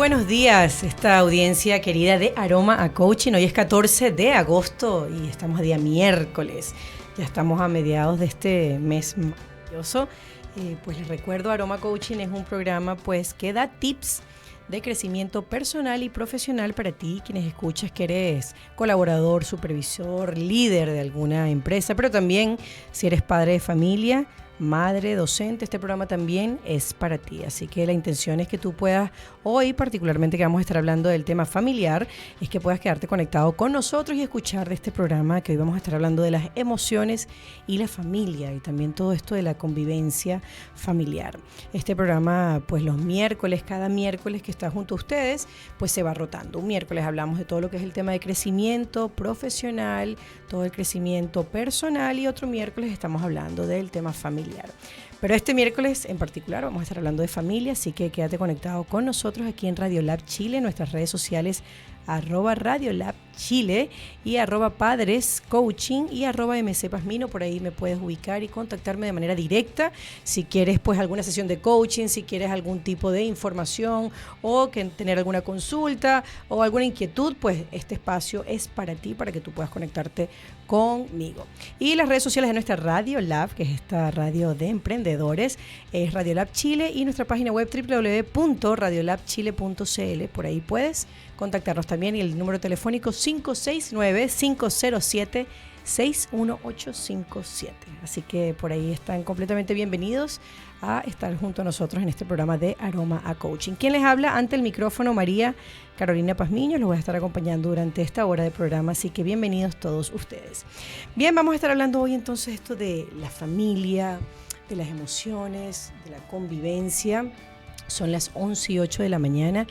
buenos días, esta audiencia querida de Aroma a Coaching. Hoy es 14 de agosto y estamos a día miércoles. Ya estamos a mediados de este mes maravilloso. Pues les recuerdo, Aroma Coaching es un programa pues que da tips de crecimiento personal y profesional para ti, quienes escuchas que eres colaborador, supervisor, líder de alguna empresa, pero también si eres padre de familia, madre, docente, este programa también es para ti. Así que la intención es que tú puedas, hoy particularmente que vamos a estar hablando del tema familiar, es que puedas quedarte conectado con nosotros y escuchar de este programa, que hoy vamos a estar hablando de las emociones y la familia y también todo esto de la convivencia familiar. Este programa, pues los miércoles, cada miércoles que está junto a ustedes, pues se va rotando. Un miércoles hablamos de todo lo que es el tema de crecimiento profesional, todo el crecimiento personal, y otro miércoles estamos hablando del tema familiar. Pero este miércoles en particular vamos a estar hablando de familia, así que quédate conectado con nosotros aquí en Radiolab Chile, en nuestras redes sociales @Radiolab Chile y @PadresCoaching y @MCPasmino. Por ahí me puedes ubicar y contactarme de manera directa si quieres pues alguna sesión de coaching, si quieres algún tipo de información o que tener alguna consulta o alguna inquietud, pues este espacio es para ti, para que tú puedas conectarte conmigo. Y las redes sociales de nuestra Radiolab, que es esta radio de emprendedores, es Radiolab Chile, y nuestra página web www.radiolabchile.cl. Por ahí puedes contactarnos también, y el número telefónico 569-507-61857. Así que por ahí están completamente bienvenidos a estar junto a nosotros en este programa de Aroma a Coaching. ¿Quién les habla? Ante el micrófono, María Carolina Pazmiño. Los voy a estar acompañando durante esta hora de programa, así que bienvenidos todos ustedes. Bien, vamos a estar hablando hoy entonces esto de la familia, de las emociones, de la convivencia. Son las 11:08 de la mañana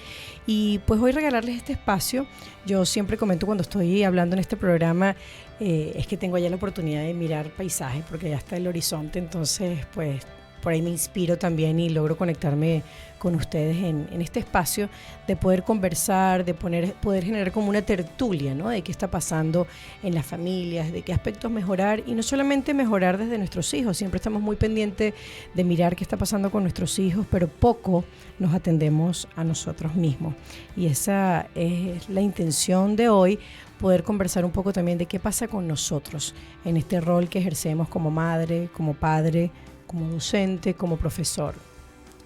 y pues hoy regalarles este espacio. Yo siempre comento cuando estoy hablando en este programa, es que tengo allá la oportunidad de mirar paisajes porque ya está el horizonte, entonces pues por ahí me inspiro también y logro conectarme con ustedes en este espacio de poder conversar, de poder generar como una tertulia, ¿no? De qué está pasando en las familias, de qué aspectos mejorar, y no solamente mejorar desde nuestros hijos. Siempre estamos muy pendientes de mirar qué está pasando con nuestros hijos, pero poco nos atendemos a nosotros mismos. Y esa es la intención de hoy, poder conversar un poco también de qué pasa con nosotros en este rol que ejercemos como madre, como padre, como docente, como profesor.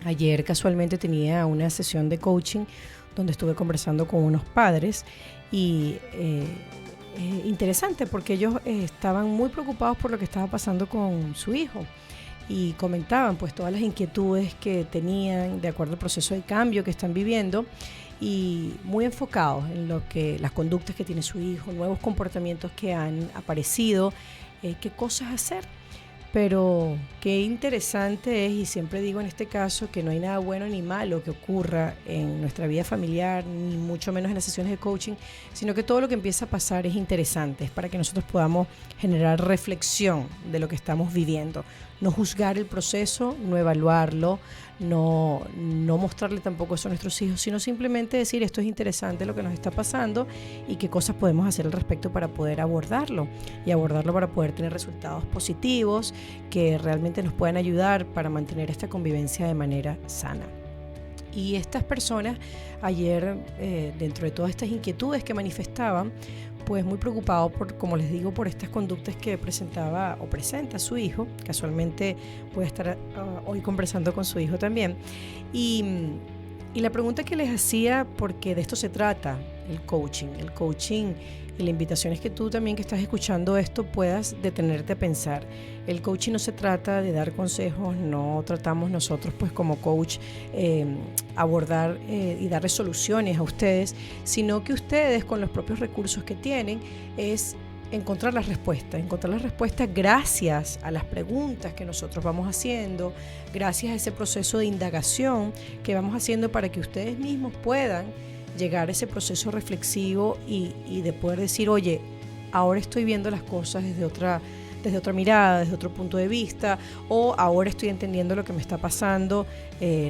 Ayer casualmente tenía una sesión de coaching donde estuve conversando con unos padres y interesante porque ellos estaban muy preocupados por lo que estaba pasando con su hijo y comentaban pues todas las inquietudes que tenían de acuerdo al proceso de cambio que están viviendo, y muy enfocados en lo que las conductas que tiene su hijo, nuevos comportamientos que han aparecido, qué cosas hacer. Pero qué interesante es, y siempre digo en este caso, que no hay nada bueno ni malo que ocurra en nuestra vida familiar, ni mucho menos en las sesiones de coaching, sino que todo lo que empieza a pasar es interesante, es para que nosotros podamos generar reflexión de lo que estamos viviendo. No juzgar el proceso, no evaluarlo, no mostrarle tampoco eso a nuestros hijos, sino simplemente decir esto es interesante lo que nos está pasando y qué cosas podemos hacer al respecto para poder abordarlo para poder tener resultados positivos que realmente nos puedan ayudar para mantener esta convivencia de manera sana. Y estas personas ayer, dentro de todas estas inquietudes que manifestaban, pues muy preocupado por, como les digo, por estas conductas que presentaba o presenta su hijo. Casualmente voy a estar hoy conversando con su hijo también. Y la pregunta que les hacía, porque de esto se trata el coaching y la invitación es que tú también que estás escuchando esto puedas detenerte a pensar. El coaching no se trata de dar consejos, no tratamos nosotros pues como coach abordar y darles soluciones a ustedes, sino que ustedes con los propios recursos que tienen es encontrar las respuestas gracias a las preguntas que nosotros vamos haciendo, gracias a ese proceso de indagación que vamos haciendo para que ustedes mismos puedan llegar a ese proceso reflexivo y de poder decir, oye, ahora estoy viendo las cosas desde otra mirada, desde otro punto de vista, o ahora estoy entendiendo lo que me está pasando,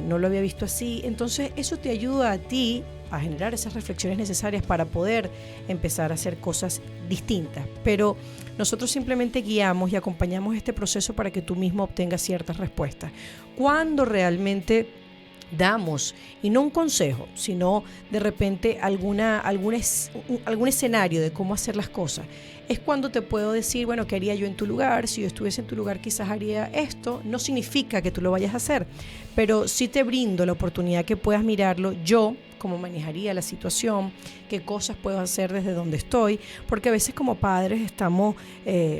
no lo había visto así. Entonces eso te ayuda a ti a generar esas reflexiones necesarias para poder empezar a hacer cosas distintas. Pero nosotros simplemente guiamos y acompañamos este proceso para que tú mismo obtengas ciertas respuestas. Cuando realmente damos, y no un consejo, sino de repente algún escenario de cómo hacer las cosas. Es cuando te puedo decir, bueno, ¿qué haría yo en tu lugar? Si yo estuviese en tu lugar quizás haría esto. No significa que tú lo vayas a hacer, pero sí te brindo la oportunidad que puedas mirarlo yo, cómo manejaría la situación, qué cosas puedo hacer desde donde estoy, porque a veces como padres estamos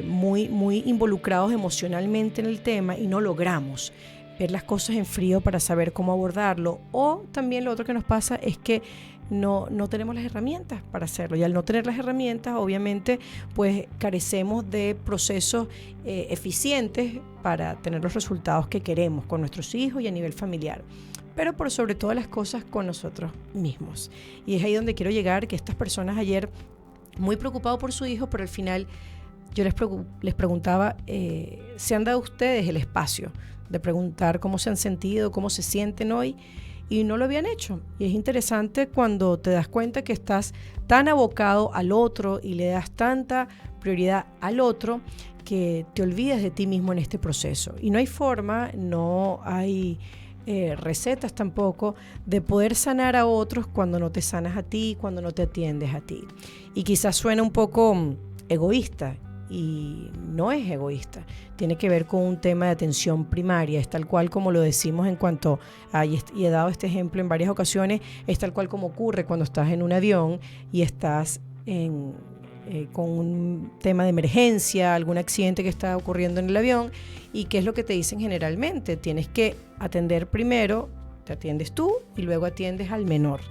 muy involucrados emocionalmente en el tema y no logramos ver las cosas en frío para saber cómo abordarlo. O también lo otro que nos pasa es que no tenemos las herramientas para hacerlo, y al no tener las herramientas obviamente pues carecemos de procesos eficientes para tener los resultados que queremos con nuestros hijos y a nivel familiar, pero por sobre todas las cosas con nosotros mismos. Y es ahí donde quiero llegar, que estas personas ayer muy preocupados por su hijo, pero al final yo les preguntaba, ¿se han dado ustedes el espacio de preguntar cómo se han sentido, cómo se sienten hoy? Y no lo habían hecho. Y es interesante cuando te das cuenta que estás tan abocado al otro y le das tanta prioridad al otro que te olvidas de ti mismo en este proceso. Y no hay forma, no hay recetas tampoco de poder sanar a otros cuando no te sanas a ti, cuando no te atiendes a ti. Y quizás suena un poco egoísta, y no es egoísta, tiene que ver con un tema de atención primaria, es tal cual como lo decimos en cuanto y he dado este ejemplo en varias ocasiones, es tal cual como ocurre cuando estás en un avión y estás con un tema de emergencia, algún accidente que está ocurriendo en el avión, y qué es lo que te dicen generalmente: tienes que atender primero, te atiendes tú y luego atiendes al menor.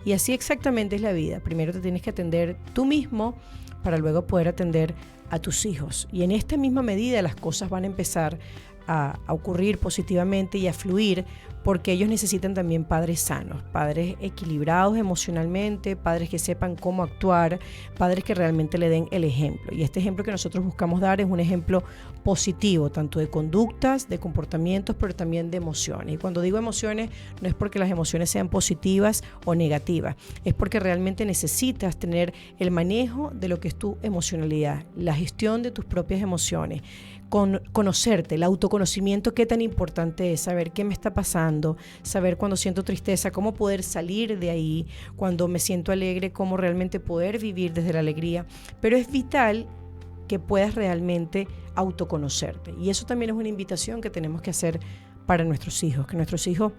Y así exactamente es la vida, primero te tienes que atender tú mismo para luego poder atender a tus hijos. Y en esta misma medida las cosas van a empezar a ocurrir positivamente y a fluir, porque ellos necesitan también padres sanos, padres equilibrados emocionalmente, padres que sepan cómo actuar, padres que realmente le den el ejemplo. Y este ejemplo que nosotros buscamos dar es un ejemplo positivo, tanto de conductas, de comportamientos, pero también de emociones. Y cuando digo emociones, no es porque las emociones sean positivas o negativas, es porque realmente necesitas tener el manejo de lo que es tu emocionalidad, la gestión de tus propias emociones, conocerte, el autoconocimiento, qué tan importante es saber qué me está pasando, saber cuando siento tristeza, cómo poder salir de ahí, cuando me siento alegre, cómo realmente poder vivir desde la alegría. Pero es vital que puedas realmente autoconocerte, y eso también es una invitación que tenemos que hacer para nuestros hijos, que nuestros hijos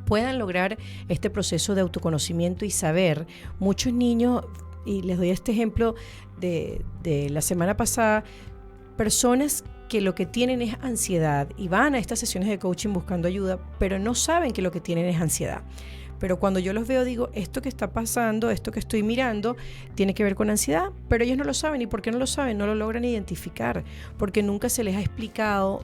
puedan lograr este proceso de autoconocimiento y saber. Muchos niños, y les doy este ejemplo de la semana pasada, personas que lo que tienen es ansiedad y van a estas sesiones de coaching buscando ayuda, pero no saben que lo que tienen es ansiedad. Pero cuando yo los veo digo, esto que está pasando, esto que estoy mirando, tiene que ver con ansiedad, pero ellos no lo saben. ¿Y por qué no lo saben? No lo logran identificar, porque nunca se les ha explicado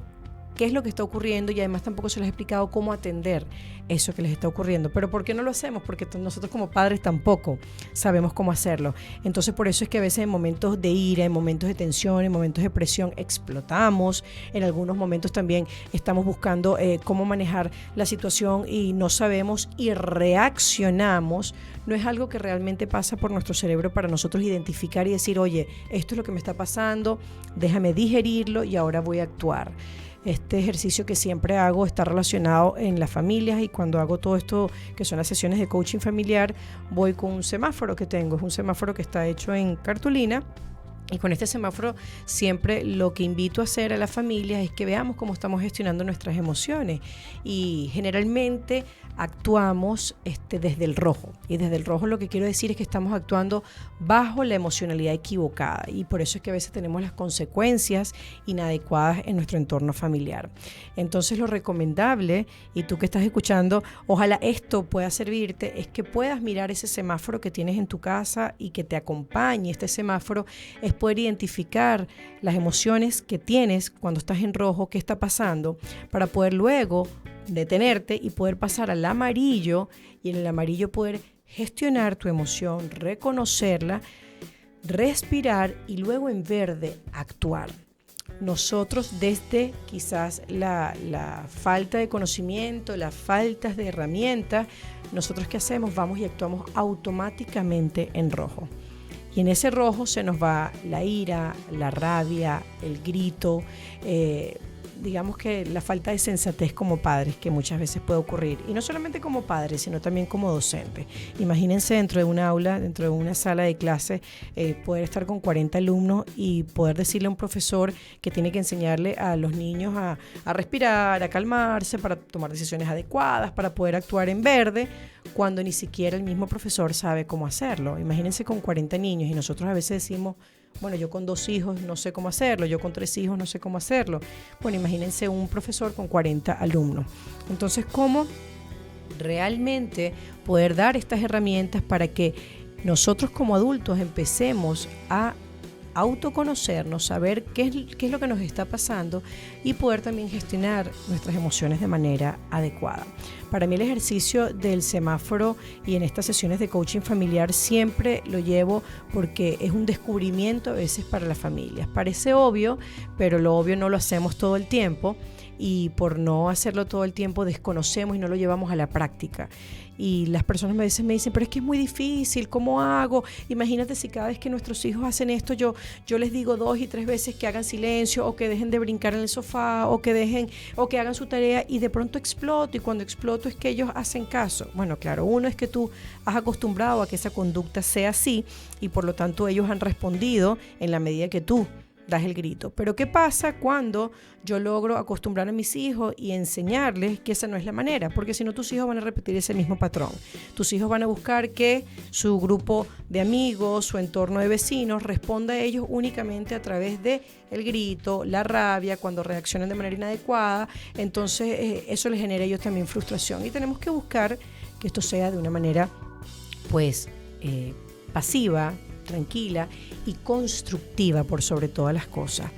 qué es lo que está ocurriendo, y además tampoco se les ha explicado cómo atender eso que les está ocurriendo. ¿Pero por qué no lo hacemos? Porque nosotros como padres tampoco sabemos cómo hacerlo. Entonces por eso es que a veces en momentos de ira, en momentos de tensión, en momentos de presión explotamos. En algunos momentos también estamos buscando cómo manejar la situación y no sabemos y reaccionamos. No es algo que realmente pasa por nuestro cerebro para nosotros identificar y decir, oye, esto es lo que me está pasando, déjame digerirlo y ahora voy a actuar. Este ejercicio que siempre hago está relacionado en las familias, y cuando hago todo esto que son las sesiones de coaching familiar, voy con un semáforo que tengo. Es un semáforo que está hecho en cartulina, y con este semáforo siempre lo que invito a hacer a las familias es que veamos cómo estamos gestionando nuestras emociones, y generalmente actuamos desde el rojo, y desde el rojo lo que quiero decir es que estamos actuando bajo la emocionalidad equivocada, y por eso es que a veces tenemos las consecuencias inadecuadas en nuestro entorno familiar. Entonces lo recomendable, y tú que estás escuchando, ojalá esto pueda servirte, es que puedas mirar ese semáforo que tienes en tu casa y que te acompañe. Este semáforo es poder identificar las emociones que tienes cuando estás en rojo, qué está pasando, para poder luego detenerte y poder pasar al amarillo, y en el amarillo poder gestionar tu emoción, reconocerla, respirar y luego en verde actuar. Nosotros desde quizás la falta de conocimiento, las faltas de herramientas, nosotros ¿qué hacemos? Vamos y actuamos automáticamente en rojo. Y en ese rojo se nos va la ira, la rabia, el grito, digamos que la falta de sensatez como padres que muchas veces puede ocurrir, y no solamente como padres, sino también como docentes. Imagínense dentro de un aula, dentro de una sala de clase, poder estar con 40 alumnos y poder decirle a un profesor que tiene que enseñarle a los niños a respirar, a calmarse, para tomar decisiones adecuadas, para poder actuar en verde, cuando ni siquiera el mismo profesor sabe cómo hacerlo. Imagínense con 40 niños, y nosotros a veces decimos, bueno, yo con 2 hijos no sé cómo hacerlo, yo con 3 hijos no sé cómo hacerlo. Bueno, imagínense un profesor con 40 alumnos. Entonces, ¿cómo realmente poder dar estas herramientas para que nosotros como adultos empecemos a autoconocernos, saber qué es lo que nos está pasando y poder también gestionar nuestras emociones de manera adecuada? Para mí el ejercicio del semáforo y en estas sesiones de coaching familiar siempre lo llevo porque es un descubrimiento a veces para las familias. Parece obvio, pero lo obvio no lo hacemos todo el tiempo, y por no hacerlo todo el tiempo desconocemos y no lo llevamos a la práctica. Y las personas a veces me dicen, pero es que es muy difícil, ¿cómo hago? Imagínate si cada vez que nuestros hijos hacen esto, yo les digo 2 y 3 veces que hagan silencio, o que dejen de brincar en el sofá, o que hagan su tarea, y de pronto exploto, y cuando exploto es que ellos hacen caso. Bueno, claro, uno es que tú has acostumbrado a que esa conducta sea así, y por lo tanto ellos han respondido en la medida que tú das el grito. Pero ¿qué pasa cuando yo logro acostumbrar a mis hijos y enseñarles que esa no es la manera? Porque si no, tus hijos van a repetir ese mismo patrón. Tus hijos van a buscar que su grupo de amigos, su entorno de vecinos, responda a ellos únicamente a través de el grito, la rabia, cuando reaccionan de manera inadecuada. Entonces eso les genera a ellos también frustración, y tenemos que buscar que esto sea de una manera pues pasiva, tranquila y constructiva por sobre todas las cosas.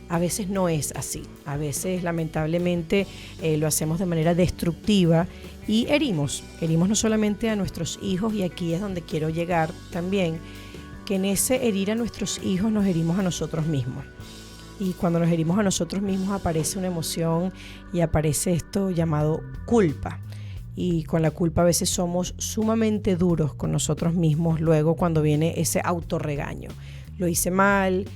A veces no es así, a veces lamentablemente lo hacemos de manera destructiva y herimos no solamente a nuestros hijos, y aquí es donde quiero llegar también, que en ese herir a nuestros hijos nos herimos a nosotros mismos. Y cuando nos herimos a nosotros mismos aparece una emoción y aparece esto llamado culpa. Y con la culpa a veces somos sumamente duros con nosotros mismos luego cuando viene ese autorregaño. Lo hice mal,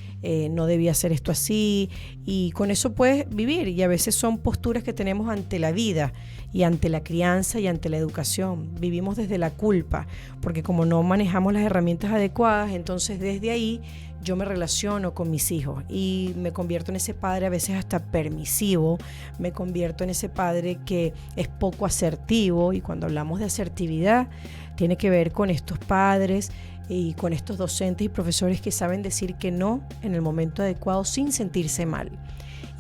no debía hacer esto así, y con eso puedes vivir. Y a veces son posturas que tenemos ante la vida y ante la crianza y ante la educación. Vivimos desde la culpa, porque como no manejamos las herramientas adecuadas, entonces desde ahí yo me relaciono con mis hijos y me convierto en ese padre a veces hasta permisivo, me convierto en ese padre que es poco asertivo. Y cuando hablamos de asertividad tiene que ver con estos padres y con estos docentes y profesores que saben decir que no en el momento adecuado sin sentirse mal.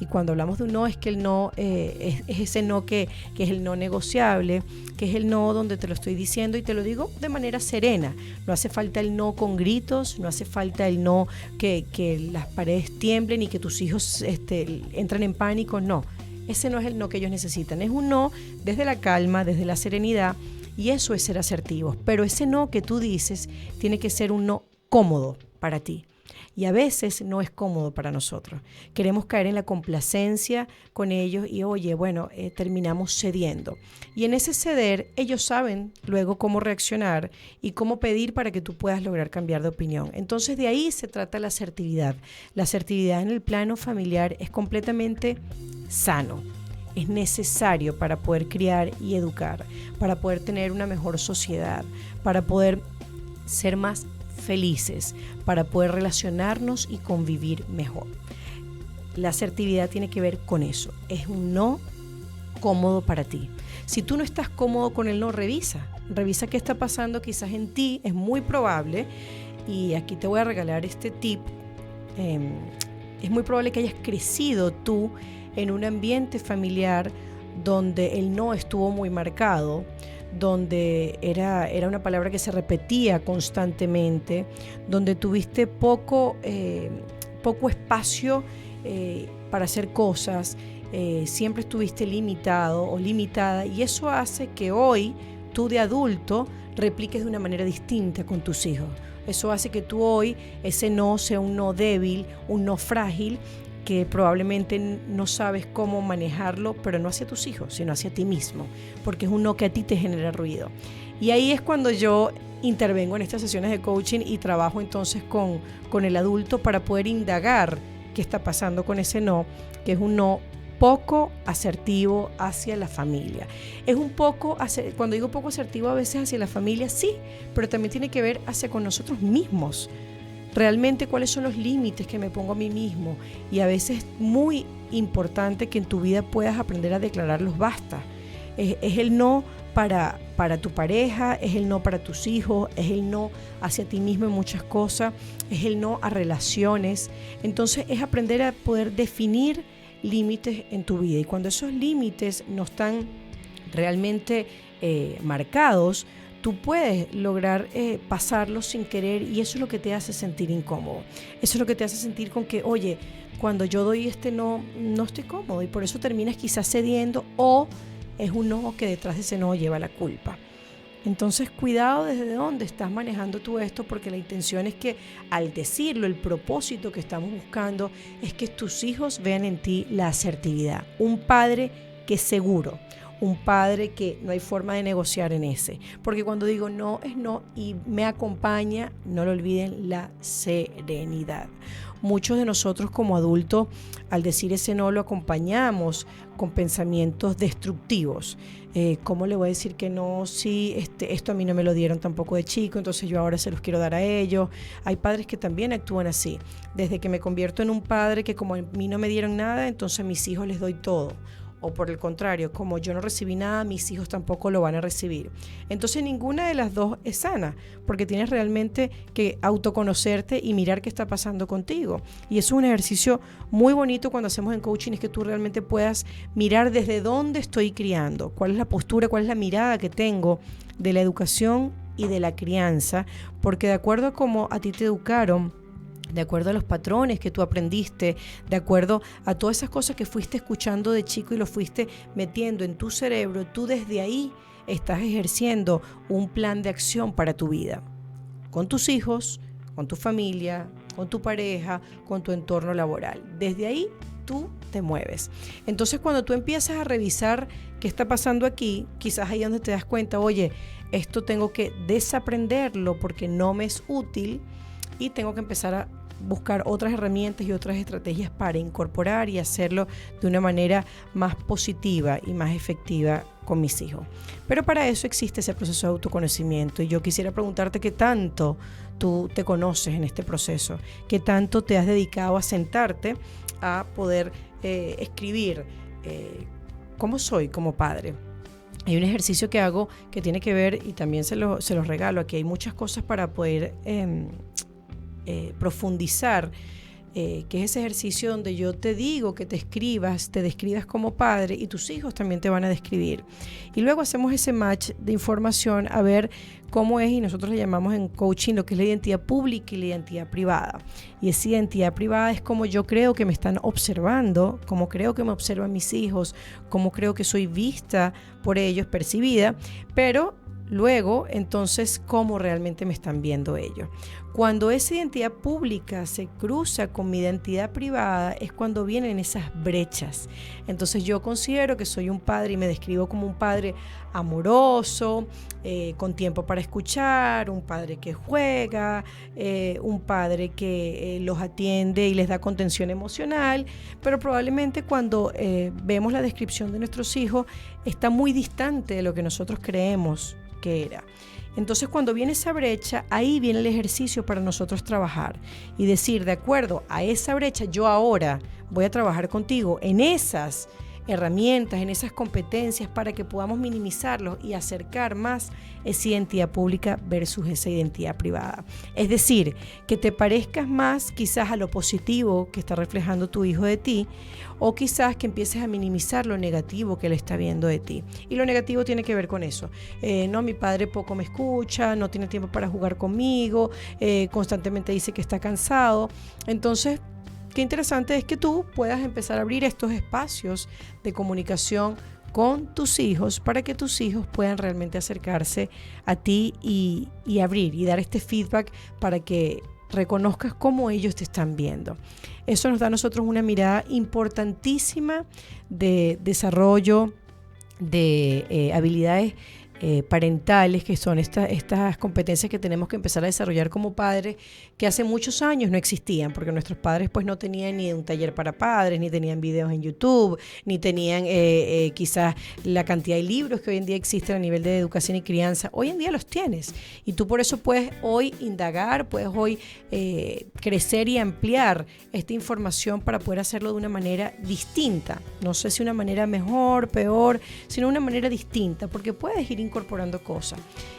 Y cuando hablamos de un no, es que el no es ese no que es el no negociable, que es el no donde te lo estoy diciendo y te lo digo de manera serena. No hace falta el no con gritos, no hace falta el no que las paredes tiemblen y que tus hijos entren en pánico. No, ese no es el no que ellos necesitan. Es un no desde la calma, desde la serenidad, y eso es ser asertivos. Pero ese no que tú dices tiene que ser un no cómodo para ti. Y a veces no es cómodo para nosotros. Queremos caer en la complacencia con ellos y terminamos cediendo. Y en ese ceder ellos saben luego cómo reaccionar y cómo pedir para que tú puedas lograr cambiar de opinión. Entonces de ahí se trata la asertividad. La asertividad en el plano familiar es completamente sano. Es necesario para poder criar y educar, para poder tener una mejor sociedad, para poder ser más felices, para poder relacionarnos y convivir mejor. La asertividad tiene que ver con eso. Es un no cómodo para ti. Si tú no estás cómodo con el no, revisa qué está pasando quizás en ti. Es muy probable, y aquí te voy a regalar este tip, es muy probable que hayas crecido tú en un ambiente familiar donde el no estuvo muy marcado, donde era una palabra que se repetía constantemente, donde tuviste poco espacio para hacer cosas, siempre estuviste limitado o limitada, y eso hace que hoy tú de adulto repliques de una manera distinta con tus hijos. Eso hace que tú hoy ese no sea un no débil, un no frágil, que probablemente no sabes cómo manejarlo, pero no hacia tus hijos, sino hacia ti mismo, porque es un no que a ti te genera ruido. Y ahí es cuando yo intervengo en estas sesiones de coaching y trabajo entonces con el adulto para poder indagar qué está pasando con ese no, que es un no poco asertivo hacia la familia. Es un poco, cuando digo poco asertivo a veces hacia la familia, sí, pero también tiene que ver hacia con nosotros mismos. Realmente, ¿cuáles son los límites que me pongo a mí mismo? Y a veces es muy importante que en tu vida puedas aprender a declarar los basta. Es el no para tu pareja, es el no para tus hijos, es el no hacia ti mismo en muchas cosas, es el no a relaciones. Entonces es aprender a poder definir límites en tu vida. Y cuando esos límites no están realmente marcados, tú puedes lograr pasarlos sin querer, y eso es lo que te hace sentir incómodo. Eso es lo que te hace sentir con que, oye, cuando yo doy no estoy cómodo, y por eso terminas quizás cediendo, o es un no que detrás de ese no lleva la culpa. Entonces, cuidado desde dónde estás manejando tú esto, porque la intención es que al decirlo, el propósito que estamos buscando es que tus hijos vean en ti la asertividad. Un padre que es seguro, un padre que no hay forma de negociar en ese. Porque cuando digo no, es no, y me acompaña, no lo olviden, la serenidad. Muchos de nosotros como adultos, al decir ese no, lo acompañamos con pensamientos destructivos. ¿Cómo le voy a decir que no? Si esto a mí no me lo dieron tampoco de chico, entonces yo ahora se los quiero dar a ellos. Hay padres que también actúan así. Desde que me convierto en un padre que como a mí no me dieron nada, entonces a mis hijos les doy todo. O por el contrario, como yo no recibí nada, mis hijos tampoco lo van a recibir. Entonces ninguna de las dos es sana, porque tienes realmente que autoconocerte y mirar qué está pasando contigo. Y eso es un ejercicio muy bonito cuando hacemos en coaching, es que tú realmente puedas mirar desde dónde estoy criando, cuál es la postura, cuál es la mirada que tengo de la educación y de la crianza, porque de acuerdo a cómo a ti te educaron, de acuerdo a los patrones que tú aprendiste, de acuerdo a todas esas cosas que fuiste escuchando de chico y lo fuiste metiendo en tu cerebro, tú desde ahí estás ejerciendo un plan de acción para tu vida, con tus hijos, con tu familia, con tu pareja, con tu entorno laboral. Desde ahí tú te mueves. Entonces, cuando tú empiezas a revisar qué está pasando aquí, quizás ahí es donde te das cuenta, oye, esto tengo que desaprenderlo porque no me es útil, y tengo que empezar a buscar otras herramientas y otras estrategias para incorporar y hacerlo de una manera más positiva y más efectiva con mis hijos. Pero para eso existe ese proceso de autoconocimiento, y yo quisiera preguntarte qué tanto tú te conoces en este proceso, qué tanto te has dedicado a sentarte a poder escribir cómo soy como padre. Hay un ejercicio que hago que tiene que ver, y también se los regalo, aquí hay muchas cosas para poder profundizar, que es ese ejercicio donde yo te digo que te describas como padre, y tus hijos también te van a describir, y luego hacemos ese match de información a ver cómo es, y nosotros le llamamos en coaching lo que es la identidad pública y la identidad privada. Y esa identidad privada es como yo creo que me están observando, cómo creo que me observan mis hijos, cómo creo que soy vista por ellos, percibida, pero luego, entonces, ¿cómo realmente me están viendo ellos? Cuando esa identidad pública se cruza con mi identidad privada, es cuando vienen esas brechas. Entonces yo considero que soy un padre y me describo como un padre amoroso, con tiempo para escuchar, un padre que juega, un padre que los atiende y les da contención emocional, pero probablemente cuando vemos la descripción de nuestros hijos está muy distante de lo que nosotros creemos que era. Entonces, cuando viene esa brecha, ahí viene el ejercicio para nosotros trabajar y decir, de acuerdo a esa brecha, yo ahora voy a trabajar contigo en esas herramientas, en esas competencias, para que podamos minimizarlos y acercar más esa identidad pública versus esa identidad privada. Es decir, que te parezcas más quizás a lo positivo que está reflejando tu hijo de ti, o quizás que empieces a minimizar lo negativo que él está viendo de ti. Y lo negativo tiene que ver con eso. No, mi padre poco me escucha, no tiene tiempo para jugar conmigo, constantemente dice que está cansado. Entonces, qué interesante es que tú puedas empezar a abrir estos espacios de comunicación con tus hijos para que tus hijos puedan realmente acercarse a ti y abrir y dar este feedback para que reconozcas cómo ellos te están viendo. Eso nos da a nosotros una mirada importantísima de desarrollo de habilidades parentales, que son estas competencias que tenemos que empezar a desarrollar como padres, que hace muchos años no existían, porque nuestros padres pues no tenían ni un taller para padres, ni tenían videos en YouTube, ni tenían quizás la cantidad de libros que hoy en día existen a nivel de educación y crianza. Hoy en día los tienes, y tú por eso puedes hoy indagar, puedes hoy crecer y ampliar esta información para poder hacerlo de una manera distinta. No sé si una manera mejor, peor, sino una manera distinta, porque puedes ir incorporando cosas.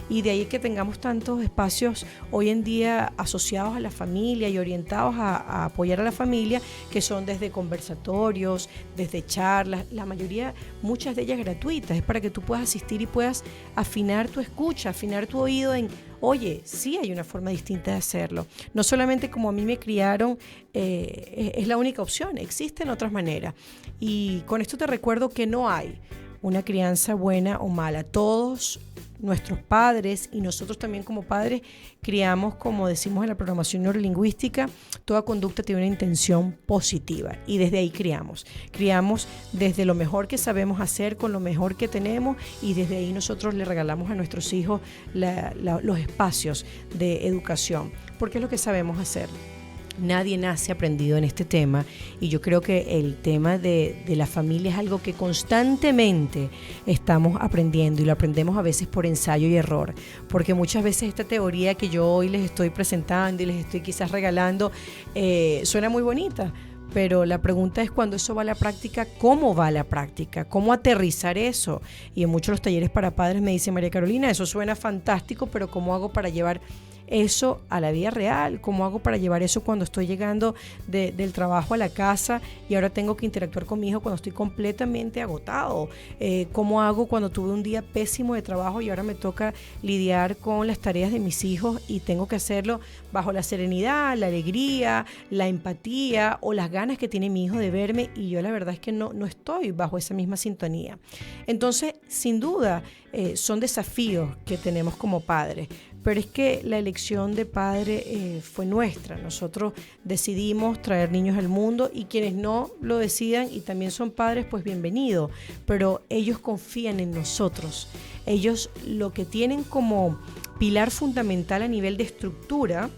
Y de ahí que tengamos tantos espacios hoy en día asociados a la familia y orientados a apoyar a la familia, que son desde conversatorios, desde charlas, la mayoría, muchas de ellas gratuitas, es para que tú puedas asistir y puedas afinar tu escucha, afinar tu oído en, oye, sí hay una forma distinta de hacerlo. No solamente como a mí me criaron, es la única opción, existen otras maneras. Y con esto te recuerdo que no hay una crianza buena o mala. Todos nuestros padres y nosotros también como padres criamos, como decimos en la programación neurolingüística, toda conducta tiene una intención positiva, y desde ahí criamos desde lo mejor que sabemos hacer, con lo mejor que tenemos, y desde ahí nosotros le regalamos a nuestros hijos los espacios de educación, porque es lo que sabemos hacer. Nadie nace aprendido en este tema, y yo creo que el tema de la familia es algo que constantemente estamos aprendiendo, y lo aprendemos a veces por ensayo y error, porque muchas veces esta teoría que yo hoy les estoy presentando y les estoy quizás regalando suena muy bonita, pero la pregunta es, cuando eso va a la práctica, ¿cómo va a la práctica? ¿Cómo aterrizar eso? Y en muchos de los talleres para padres me dice María Carolina, eso suena fantástico, pero ¿cómo hago para llevar eso a la vida real? ¿Cómo hago para llevar eso cuando estoy llegando del trabajo a la casa y ahora tengo que interactuar con mi hijo cuando estoy completamente agotado? ¿Cómo hago cuando tuve un día pésimo de trabajo y ahora me toca lidiar con las tareas de mis hijos y tengo que hacerlo bajo la serenidad, la alegría, la empatía o las ganas que tiene mi hijo de verme, y yo la verdad es que no estoy bajo esa misma sintonía? Entonces, sin duda, son desafíos que tenemos como padres, pero es que la elección de padre fue nuestra. Nosotros decidimos traer niños al mundo, y quienes no lo decidan y también son padres, pues bienvenido, pero ellos confían en nosotros. Ellos lo que tienen como pilar fundamental a nivel de estructura,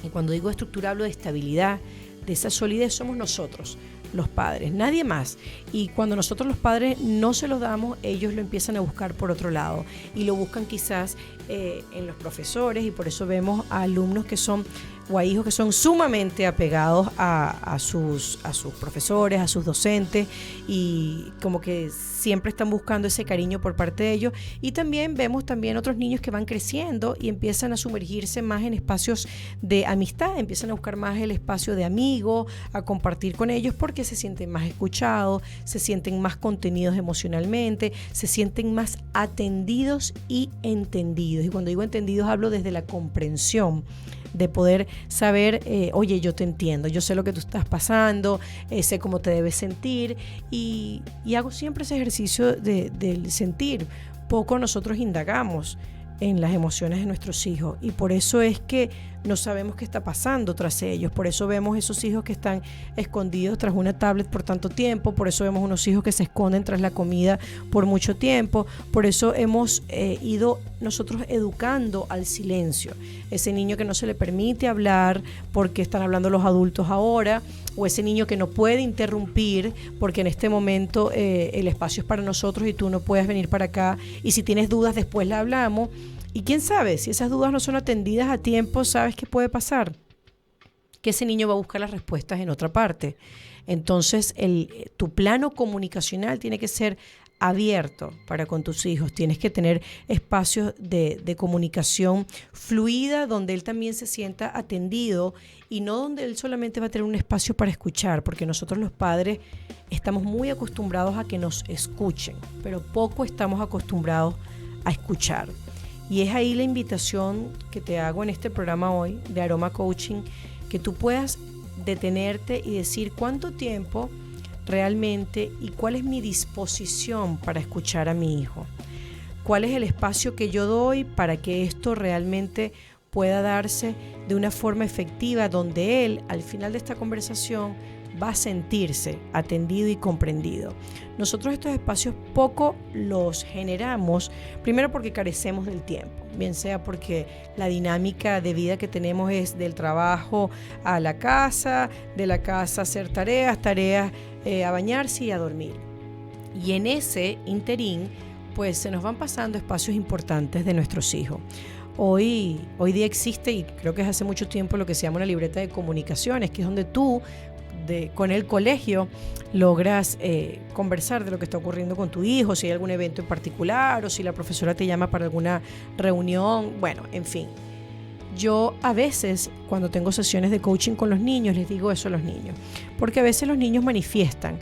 y cuando digo estructura hablo de estabilidad, de esa solidez, somos nosotros, los padres, nadie más. Y cuando nosotros los padres no se los damos, ellos lo empiezan a buscar por otro lado, y lo buscan quizás en los profesores, y por eso vemos a alumnos que son, o a hijos que son sumamente apegados a sus profesores, a sus docentes, y como que siempre están buscando ese cariño por parte de ellos. Y también vemos otros niños que van creciendo y empiezan a sumergirse más en espacios de amistad, empiezan a buscar más el espacio de amigos, a compartir con ellos, porque se sienten más escuchados, se sienten más contenidos emocionalmente, se sienten más atendidos y entendidos. Y cuando digo entendidos, hablo desde la comprensión, de poder saber, oye, yo te entiendo, yo sé lo que tú estás pasando, sé cómo te debes sentir, y hago siempre ese ejercicio del sentir. Poco nosotros indagamos en las emociones de nuestros hijos, y por eso es que no sabemos qué está pasando tras ellos. Por eso vemos esos hijos que están escondidos tras una tablet por tanto tiempo, por eso vemos unos hijos que se esconden tras la comida por mucho tiempo, por eso hemos ido nosotros educando al silencio. Ese niño que no se le permite hablar porque están hablando los adultos ahora, o ese niño que no puede interrumpir porque en este momento el espacio es para nosotros y tú no puedes venir para acá, y si tienes dudas después la hablamos. Y quién sabe, si esas dudas no son atendidas a tiempo, ¿sabes qué puede pasar? Que ese niño va a buscar las respuestas en otra parte. Entonces, tu plano comunicacional tiene que ser abierto para con tus hijos. Tienes que tener espacios de comunicación fluida, donde él también se sienta atendido, y no donde él solamente va a tener un espacio para escuchar, porque nosotros los padres estamos muy acostumbrados a que nos escuchen, pero poco estamos acostumbrados a escuchar. Y es ahí la invitación que te hago en este programa hoy de Aroma Coaching, que tú puedas detenerte y decir cuánto tiempo realmente y cuál es mi disposición para escuchar a mi hijo. ¿Cuál es el espacio que yo doy para que esto realmente pueda darse de una forma efectiva, donde él, al final de esta conversación, va a sentirse atendido y comprendido. Nosotros estos espacios poco los generamos, primero porque carecemos del tiempo, bien sea porque la dinámica de vida que tenemos es del trabajo a la casa, de la casa a hacer tareas, a bañarse y a dormir. Y en ese interín, pues se nos van pasando espacios importantes de nuestros hijos. Hoy día existe, y creo que es hace mucho tiempo, lo que se llama una libreta de comunicaciones, que es donde tú, con el colegio, logras conversar de lo que está ocurriendo con tu hijo, si hay algún evento en particular o si la profesora te llama para alguna reunión, bueno, en fin. Yo a veces, cuando tengo sesiones de coaching con los niños, les digo eso a los niños, porque a veces los niños manifiestan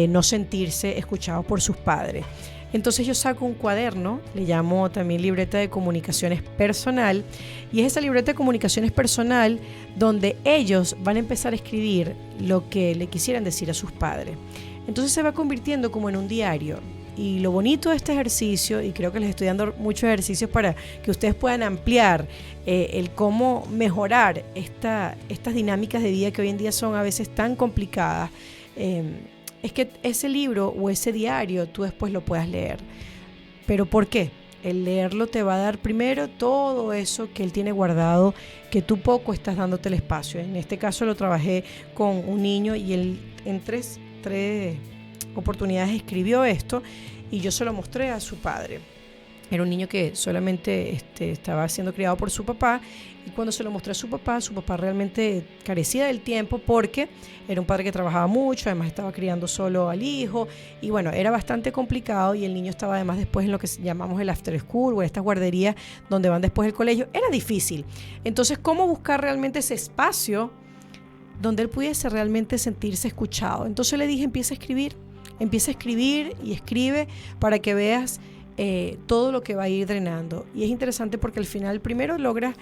no sentirse escuchados por sus padres. Entonces yo saco un cuaderno, le llamo también libreta de comunicaciones personal, y es esa libreta de comunicaciones personal donde ellos van a empezar a escribir lo que le quisieran decir a sus padres. Entonces se va convirtiendo como en un diario. Y lo bonito de este ejercicio, y creo que les estoy dando muchos ejercicios para que ustedes puedan ampliar el cómo mejorar estas dinámicas de vida que hoy en día son a veces tan complicadas, es que ese libro o ese diario tú después lo puedas leer. ¿Pero por qué? El leerlo te va a dar primero todo eso que él tiene guardado, que tú poco estás dándote el espacio. En este caso lo trabajé con un niño y él en tres oportunidades escribió esto y yo se lo mostré a su padre. Era un niño que solamente estaba siendo criado por su papá, y cuando se lo mostré a su papá realmente carecía del tiempo porque era un padre que trabajaba mucho, además estaba criando solo al hijo y bueno, era bastante complicado, y el niño estaba además después en lo que llamamos el after school o en estas guarderías donde van después del colegio. Era difícil. Entonces, ¿cómo buscar realmente ese espacio donde él pudiese realmente sentirse escuchado? Entonces le dije, empieza a escribir y escribe para que veas todo lo que va a ir drenando. Y es interesante porque al final primero logras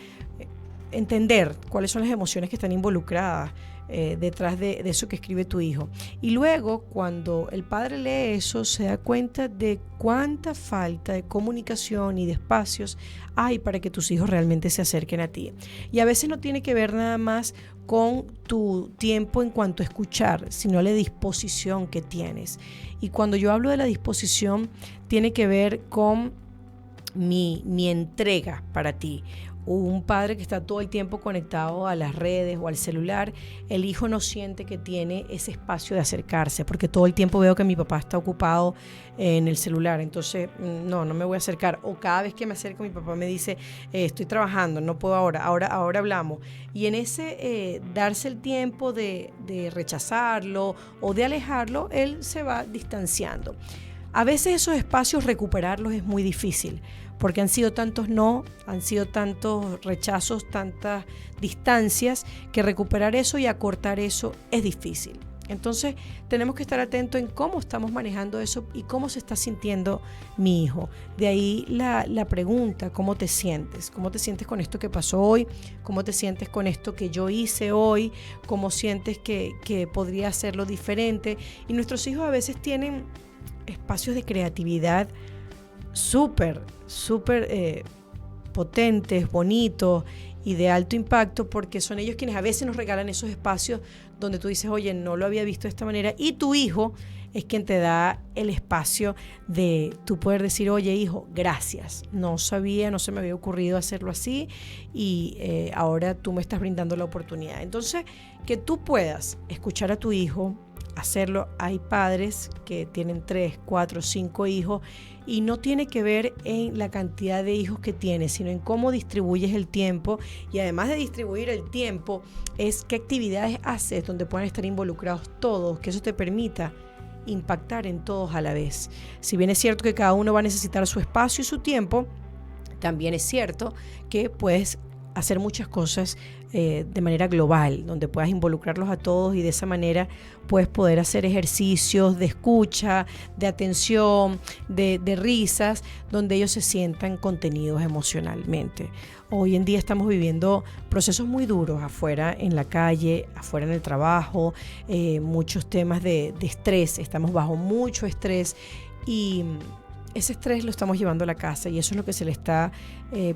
entender cuáles son las emociones que están involucradas detrás de eso que escribe tu hijo. Y luego, cuando el padre lee eso, se da cuenta de cuánta falta de comunicación y de espacios hay para que tus hijos realmente se acerquen a ti. Y a veces no tiene que ver nada más con tu tiempo en cuanto a escuchar, sino la disposición que tienes. Y cuando yo hablo de la disposición, tiene que ver con mi entrega para ti. Un padre que está todo el tiempo conectado a las redes o al celular, el hijo no siente que tiene ese espacio de acercarse, porque todo el tiempo veo que mi papá está ocupado en el celular, entonces no me voy a acercar. O cada vez que me acerco, mi papá me dice, estoy trabajando, no puedo ahora hablamos. Y en ese darse el tiempo de rechazarlo o de alejarlo, él se va distanciando. A veces esos espacios recuperarlos es muy difícil, porque han sido tantos no, han sido tantos rechazos, tantas distancias, que recuperar eso y acortar eso es difícil. Entonces tenemos que estar atentos en cómo estamos manejando eso y cómo se está sintiendo mi hijo. De ahí la pregunta, ¿cómo te sientes? ¿Cómo te sientes con esto que pasó hoy? ¿Cómo te sientes con esto que yo hice hoy? ¿Cómo sientes que podría hacerlo diferente? Y nuestros hijos a veces tienen espacios de creatividad súper potentes, bonitos y de alto impacto, porque son ellos quienes a veces nos regalan esos espacios donde tú dices, oye, no lo había visto de esta manera, y tu hijo es quien te da el espacio de tú poder decir, oye hijo, gracias, no sabía, no se me había ocurrido hacerlo así, y ahora tú me estás brindando la oportunidad. Entonces, que tú puedas escuchar a tu hijo, hacerlo. Hay padres que tienen 3, 4, 5 hijos y no tiene que ver en la cantidad de hijos que tienes, sino en cómo distribuyes el tiempo, y además de distribuir el tiempo, es qué actividades haces donde puedan estar involucrados todos, que eso te permita impactar en todos a la vez. Si bien es cierto que cada uno va a necesitar su espacio y su tiempo, también es cierto que puedes hacer muchas cosas de manera global, donde puedas involucrarlos a todos, y de esa manera puedes poder hacer ejercicios de escucha, de atención, de risas, donde ellos se sientan contenidos emocionalmente. Hoy en día estamos viviendo procesos muy duros afuera en la calle, afuera en el trabajo, muchos temas de estrés, estamos bajo mucho estrés, y ese estrés lo estamos llevando a la casa y eso es lo que se le está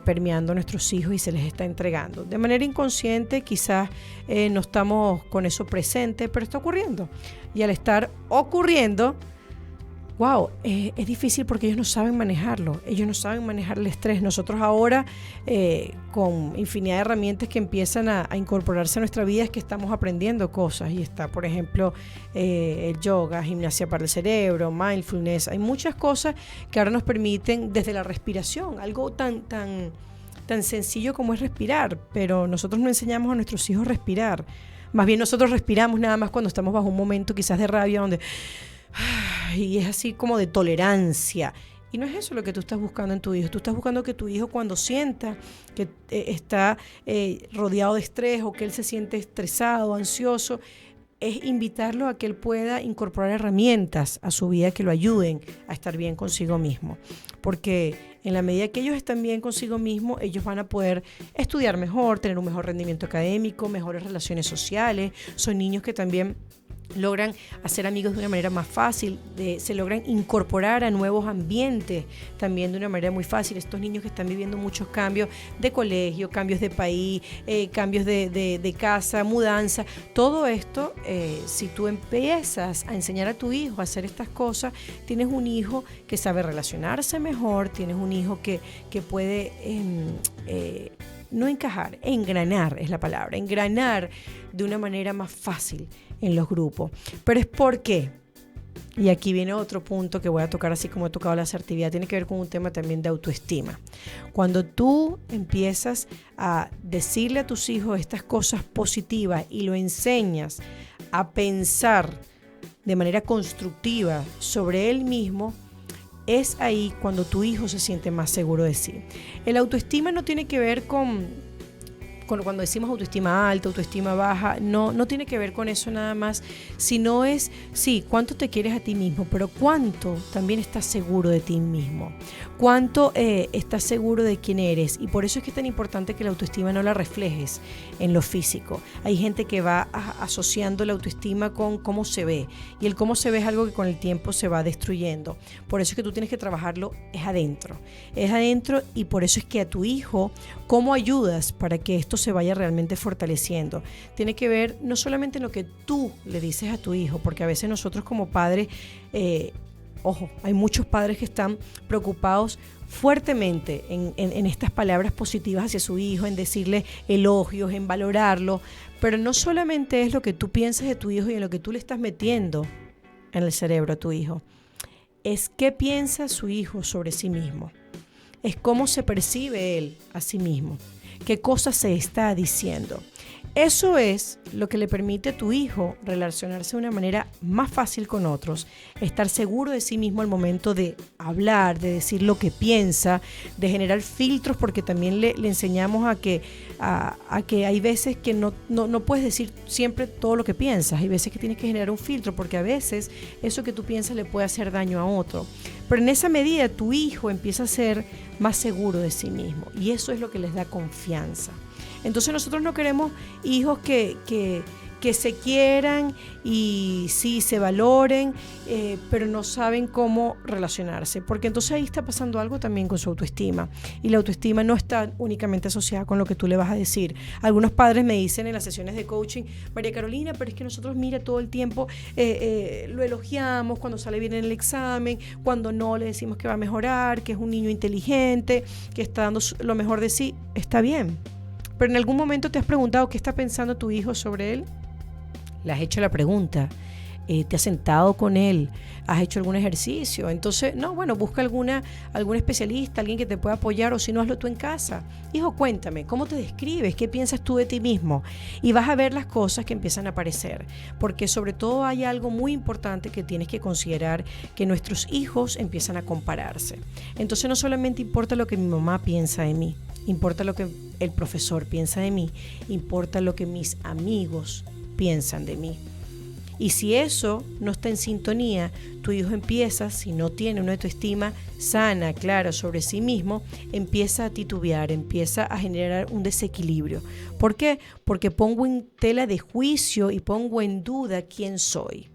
permeando a nuestros hijos y se les está entregando. De manera inconsciente quizás no estamos con eso presente, pero está ocurriendo. Y al estar ocurriendo, wow, es difícil porque ellos no saben manejarlo, ellos no saben manejar el estrés. Nosotros ahora, con infinidad de herramientas que empiezan a incorporarse a nuestra vida, es que estamos aprendiendo cosas. Y está, por ejemplo, el yoga, gimnasia para el cerebro, mindfulness. Hay muchas cosas que ahora nos permiten, desde la respiración, algo tan sencillo como es respirar, pero nosotros no enseñamos a nuestros hijos a respirar. Más bien nosotros respiramos nada más cuando estamos bajo un momento quizás de rabia, donde... y es así como de tolerancia. Y no es eso lo que tú estás buscando en tu hijo. Tú estás buscando que tu hijo, cuando sienta que está rodeado de estrés o que él se siente estresado, ansioso, es invitarlo a que él pueda incorporar herramientas a su vida que lo ayuden a estar bien consigo mismo. Porque en la medida que ellos están bien consigo mismo, ellos van a poder estudiar mejor, tener un mejor rendimiento académico, mejores relaciones sociales. Son niños que también logran hacer amigos de una manera más fácil, se logran incorporar a nuevos ambientes también de una manera muy fácil. Estos niños que están viviendo muchos cambios de colegio, cambios de país, cambios de casa, mudanza, todo esto, si tú empiezas a enseñar a tu hijo a hacer estas cosas, tienes un hijo que sabe relacionarse mejor, tienes un hijo que puede... no encajar, engranar es la palabra, engranar de una manera más fácil en los grupos. Pero es porque, y aquí viene otro punto que voy a tocar así como he tocado la asertividad, tiene que ver con un tema también de autoestima. Cuando tú empiezas a decirle a tus hijos estas cosas positivas y lo enseñas a pensar de manera constructiva sobre él mismo, es ahí cuando tu hijo se siente más seguro de sí. El autoestima no tiene que ver con cuando decimos autoestima alta, autoestima baja, no tiene que ver con eso nada más, sino es, sí, cuánto te quieres a ti mismo, pero cuánto también estás seguro de ti mismo, cuánto estás seguro de quién eres. Y por eso es que es tan importante que la autoestima no la reflejes en lo físico. Hay gente que va asociando la autoestima con cómo se ve, y el cómo se ve es algo que con el tiempo se va destruyendo. Por eso es que tú tienes que trabajarlo, es adentro, y por eso es que a tu hijo, ¿cómo ayudas para que esto se vaya realmente fortaleciendo? Tiene que ver no solamente en lo que tú le dices a tu hijo, porque a veces nosotros como padres, ojo, hay muchos padres que están preocupados fuertemente en estas palabras positivas hacia su hijo, en decirle elogios, en valorarlo, pero no solamente es lo que tú piensas de tu hijo y en lo que tú le estás metiendo en el cerebro a tu hijo, es qué piensa su hijo sobre sí mismo, es cómo se percibe él a sí mismo, qué cosas se está diciendo. Eso es lo que le permite a tu hijo relacionarse de una manera más fácil con otros, estar seguro de sí mismo al momento de hablar, de decir lo que piensa, de generar filtros, porque también le enseñamos a que hay veces que no puedes decir siempre todo lo que piensas, hay veces que tienes que generar un filtro, porque a veces eso que tú piensas le puede hacer daño a otro. Pero en esa medida tu hijo empieza a ser más seguro de sí mismo y eso es lo que les da confianza. Entonces nosotros no queremos hijos que se quieran y sí se valoren, pero no saben cómo relacionarse, porque entonces ahí está pasando algo también con su autoestima, y la autoestima no está únicamente asociada con lo que tú le vas a decir. Algunos padres me dicen en las sesiones de coaching: María Carolina, pero es que nosotros, mira, todo el tiempo lo elogiamos cuando sale bien en el examen, cuando no le decimos que va a mejorar, que es un niño inteligente, que está dando lo mejor de sí. Está bien, pero ¿en algún momento te has preguntado qué está pensando tu hijo sobre él? ¿Le has hecho la pregunta? ¿Te has sentado con él? ¿Has hecho algún ejercicio? Entonces, busca algún especialista, alguien que te pueda apoyar, o si no, hazlo tú en casa. Hijo, cuéntame, ¿cómo te describes? ¿Qué piensas tú de ti mismo? Y vas a ver las cosas que empiezan a aparecer, porque sobre todo hay algo muy importante que tienes que considerar, que nuestros hijos empiezan a compararse. Entonces no solamente importa lo que mi mamá piensa de mí, importa lo que el profesor piensa de mí, importa lo que mis amigos piensan de mí. Y si eso no está en sintonía, tu hijo empieza, si no tiene una autoestima sana, clara sobre sí mismo, empieza a titubear, empieza a generar un desequilibrio. ¿Por qué? Porque pongo en tela de juicio y pongo en duda quién soy.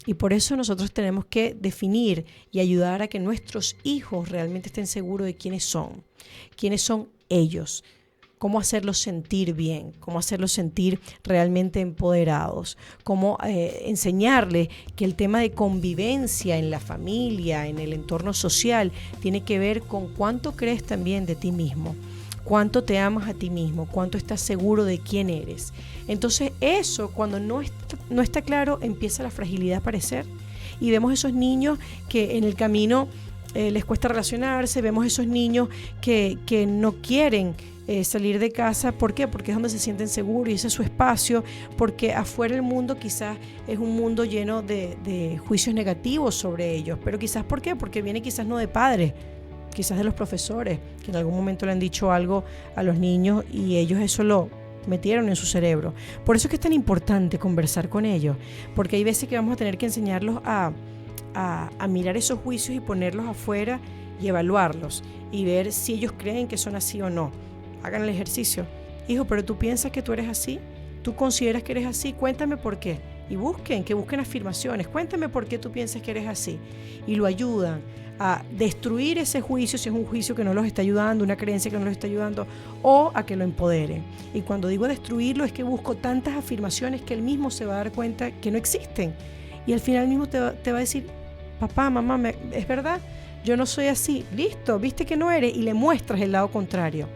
Y por eso nosotros tenemos que definir y ayudar a que nuestros hijos realmente estén seguros de quiénes son ellos, cómo hacerlos sentir bien, cómo hacerlos sentir realmente empoderados, cómo enseñarles que el tema de convivencia en la familia, en el entorno social, tiene que ver con cuánto crees también de ti mismo, cuánto te amas a ti mismo, cuánto estás seguro de quién eres. Entonces eso, cuando no está claro, empieza la fragilidad a aparecer y vemos esos niños que en el camino les cuesta relacionarse, vemos esos niños que no quieren salir de casa. ¿Por qué? Porque es donde se sienten seguros y ese es su espacio, porque afuera el mundo quizás es un mundo lleno de juicios negativos sobre ellos, pero quizás ¿por qué? Porque viene quizás no de padres, quizás de los profesores, que en algún momento le han dicho algo a los niños y ellos eso lo metieron en su cerebro. Por eso es que es tan importante conversar con ellos, porque hay veces que vamos a tener que enseñarlos a mirar esos juicios y ponerlos afuera y evaluarlos y ver si ellos creen que son así o no. Hagan el ejercicio. Hijo, pero tú piensas que tú eres así, tú consideras que eres así, cuéntame por qué. Y que busquen afirmaciones, cuéntame por qué tú piensas que eres así. Y lo ayudan a destruir ese juicio, si es un juicio que no los está ayudando, una creencia que no los está ayudando, o a que lo empoderen. Y cuando digo destruirlo es que busco tantas afirmaciones que él mismo se va a dar cuenta que no existen. Y al final mismo te va a decir, papá, mamá, ¿es verdad? Yo no soy así. Listo, viste que no eres y le muestras el lado contrario.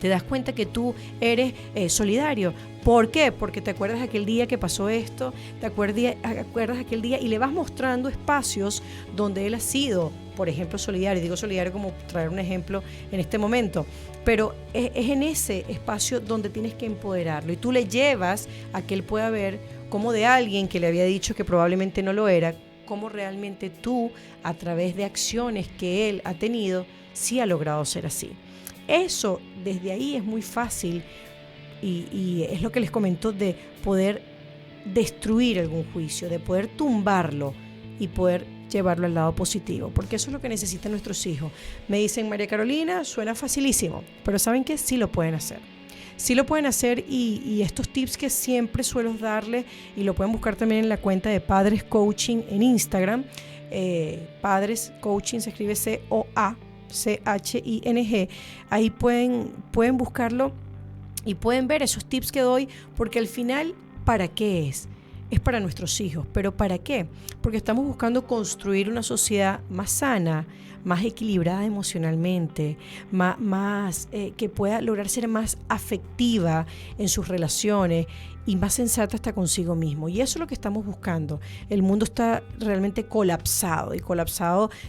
Te das cuenta que tú eres solidario. ¿Por qué? Porque te acuerdas aquel día que pasó esto, te acuerdas aquel día y le vas mostrando espacios donde él ha sido, por ejemplo, solidario. Digo solidario como traer un ejemplo en este momento, pero es en ese espacio donde tienes que empoderarlo y tú le llevas a que él pueda ver cómo de alguien que le había dicho que probablemente no lo era, cómo realmente tú, a través de acciones que él ha tenido, sí ha logrado ser así. Eso, desde ahí es muy fácil y es lo que les comento de poder destruir algún juicio, de poder tumbarlo y poder llevarlo al lado positivo, porque eso es lo que necesitan nuestros hijos. Me dicen, María Carolina, suena facilísimo, pero ¿saben qué? Sí lo pueden hacer. Sí lo pueden hacer y estos tips que siempre suelo darles, y lo pueden buscar también en la cuenta de Padres Coaching en Instagram. Padres Coaching se escribe COACHING. Ahí pueden buscarlo y pueden ver esos tips que doy, porque al final, ¿para qué es? Es para nuestros hijos. ¿Pero para qué? Porque estamos buscando construir una sociedad más sana, más equilibrada emocionalmente, más que pueda lograr ser más afectiva en sus relaciones y más sensata hasta consigo mismo. Y eso es lo que estamos buscando. El mundo está realmente colapsado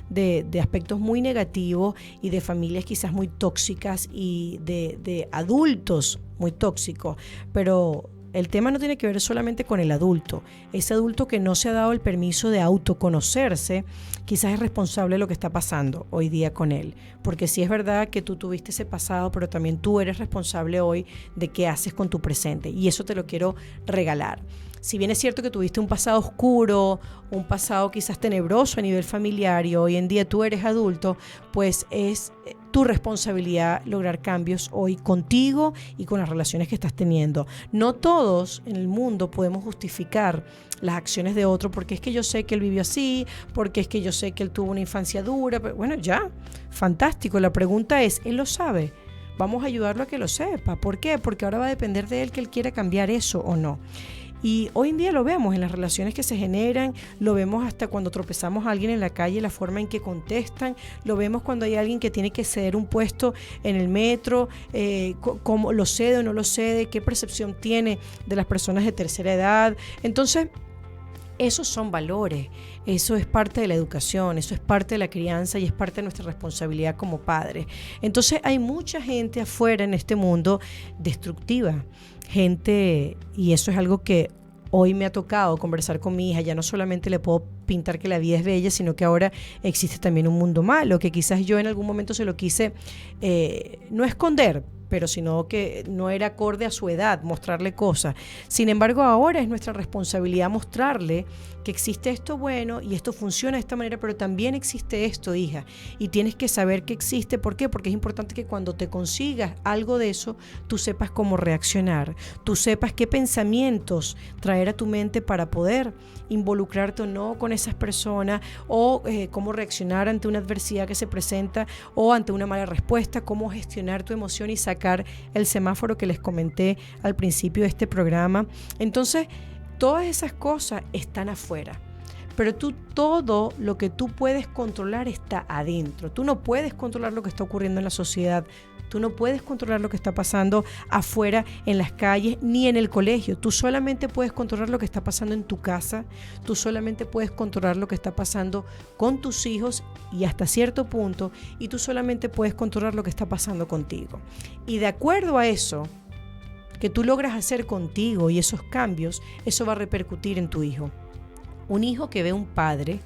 de aspectos muy negativos y de familias quizás muy tóxicas y de adultos muy tóxicos, pero el tema no tiene que ver solamente con el adulto. Ese adulto que no se ha dado el permiso de autoconocerse, quizás es responsable de lo que está pasando hoy día con él. Porque sí es verdad que tú tuviste ese pasado, pero también tú eres responsable hoy de qué haces con tu presente. Y eso te lo quiero regalar. Si bien es cierto que tuviste un pasado oscuro, un pasado quizás tenebroso a nivel familiar y hoy en día tú eres adulto, pues es tu responsabilidad lograr cambios hoy contigo y con las relaciones que estás teniendo. No todos en el mundo podemos justificar las acciones de otro porque es que yo sé que él vivió así, porque es que yo sé que él tuvo una infancia dura. Pero bueno, ya, fantástico. La pregunta es, ¿él lo sabe? Vamos a ayudarlo a que lo sepa. ¿Por qué? Porque ahora va a depender de él que él quiera cambiar eso o no. Y hoy en día lo vemos en las relaciones que se generan, lo vemos hasta cuando tropezamos a alguien en la calle, la forma en que contestan, lo vemos cuando hay alguien que tiene que ceder un puesto en el metro, cómo lo cede o no lo cede, qué percepción tiene de las personas de tercera edad. Entonces, esos son valores, eso es parte de la educación, eso es parte de la crianza y es parte de nuestra responsabilidad como padres. Entonces hay mucha gente afuera en este mundo destructiva, gente, y eso es algo que hoy me ha tocado conversar con mi hija. Ya no solamente le puedo pintar que la vida es bella, sino que ahora existe también un mundo malo, que quizás yo en algún momento se lo quise no esconder, pero sino que no era acorde a su edad mostrarle cosas. Sin embargo, ahora es nuestra responsabilidad mostrarle que existe esto bueno y esto funciona de esta manera, pero también existe esto, hija, y tienes que saber que existe. ¿Por qué? Porque es importante que cuando te consigas algo de eso, tú sepas cómo reaccionar, tú sepas qué pensamientos traer a tu mente para poder involucrarte o no con esas personas, o cómo reaccionar ante una adversidad que se presenta o ante una mala respuesta, cómo gestionar tu emoción y sacar el semáforo que les comenté al principio de este programa. Entonces, todas esas cosas están afuera, pero todo lo que tú puedes controlar está adentro. Tú no puedes controlar lo que está ocurriendo en la sociedad. Tú no puedes controlar lo que está pasando afuera en las calles ni en el colegio. Tú solamente puedes controlar lo que está pasando en tu casa. Tú solamente puedes controlar lo que está pasando con tus hijos y hasta cierto punto. Y tú solamente puedes controlar lo que está pasando contigo. Y de acuerdo a eso que tú logras hacer contigo y esos cambios, eso va a repercutir en tu hijo. Un hijo que ve un padre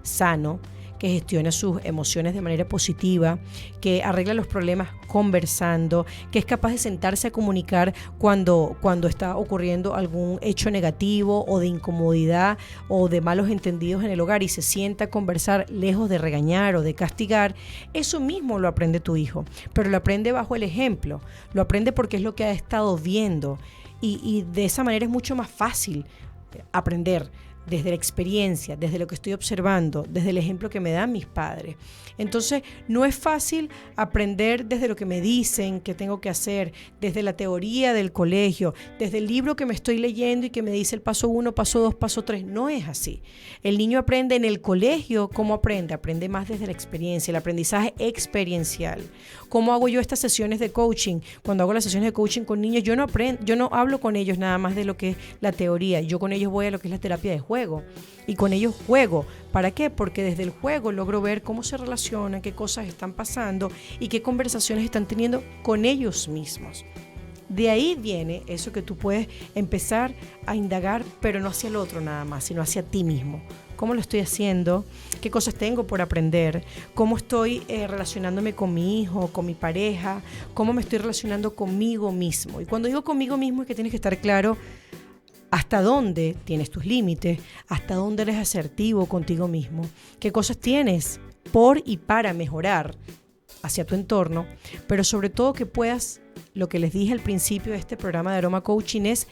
sano, que gestiona sus emociones de manera positiva, que arregla los problemas conversando, que es capaz de sentarse a comunicar cuando está ocurriendo algún hecho negativo o de incomodidad o de malos entendidos en el hogar y se sienta a conversar lejos de regañar o de castigar. Eso mismo lo aprende tu hijo, pero lo aprende bajo el ejemplo, lo aprende porque es lo que ha estado viendo y de esa manera es mucho más fácil aprender desde la experiencia, desde lo que estoy observando, desde el ejemplo que me dan mis padres. Entonces, no es fácil aprender desde lo que me dicen que tengo que hacer, desde la teoría del colegio, desde el libro que me estoy leyendo y que me dice el paso 1, paso 2, paso 3. No es así. El niño aprende en el colegio. ¿Cómo aprende? Aprende más desde la experiencia, el aprendizaje experiencial. ¿Cómo hago yo estas sesiones de coaching? Cuando hago las sesiones de coaching con niños, yo no hablo con ellos nada más de lo que es la teoría. Yo con ellos voy a lo que es la terapia de juego. Y con ellos juego. ¿Para qué? Porque desde el juego logro ver cómo se relacionan, qué cosas están pasando y qué conversaciones están teniendo con ellos mismos. De ahí viene eso que tú puedes empezar a indagar, pero no hacia el otro nada más, sino hacia ti mismo. ¿Cómo lo estoy haciendo? ¿Qué cosas tengo por aprender? ¿Cómo estoy relacionándome con mi hijo, con mi pareja? ¿Cómo me estoy relacionando conmigo mismo? Y cuando digo conmigo mismo es que tienes que estar claro hasta dónde tienes tus límites, hasta dónde eres asertivo contigo mismo, qué cosas tienes por y para mejorar hacia tu entorno, pero sobre todo que puedas, lo que les dije al principio de este programa de Aroma Coaching, es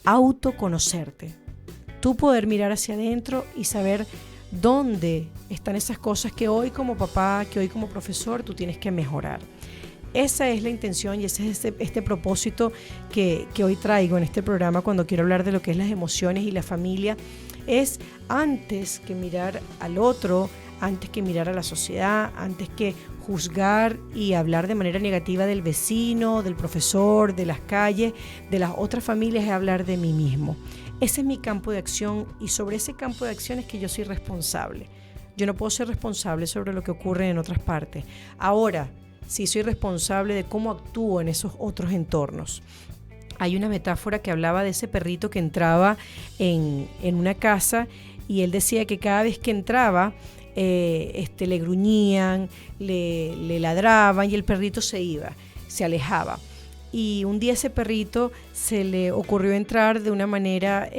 autoconocerte. Tú poder mirar hacia adentro y saber dónde están esas cosas que hoy como papá, que hoy como profesor tú tienes que mejorar. Esa es la intención y ese es este propósito que hoy traigo en este programa cuando quiero hablar de lo que es las emociones y la familia. Es antes que mirar al otro, antes que mirar a la sociedad, antes que juzgar y hablar de manera negativa del vecino, del profesor, de las calles, de las otras familias, es hablar de mí mismo. Ese es mi campo de acción y sobre ese campo de acción es que yo soy responsable. Yo no puedo ser responsable sobre lo que ocurre en otras partes. Ahora, sí soy responsable de cómo actúo en esos otros entornos. Hay una metáfora que hablaba de ese perrito que entraba en una casa y él decía que cada vez que entraba le gruñían, le ladraban y el perrito se iba, se alejaba. Y un día ese perrito se le ocurrió entrar de una manera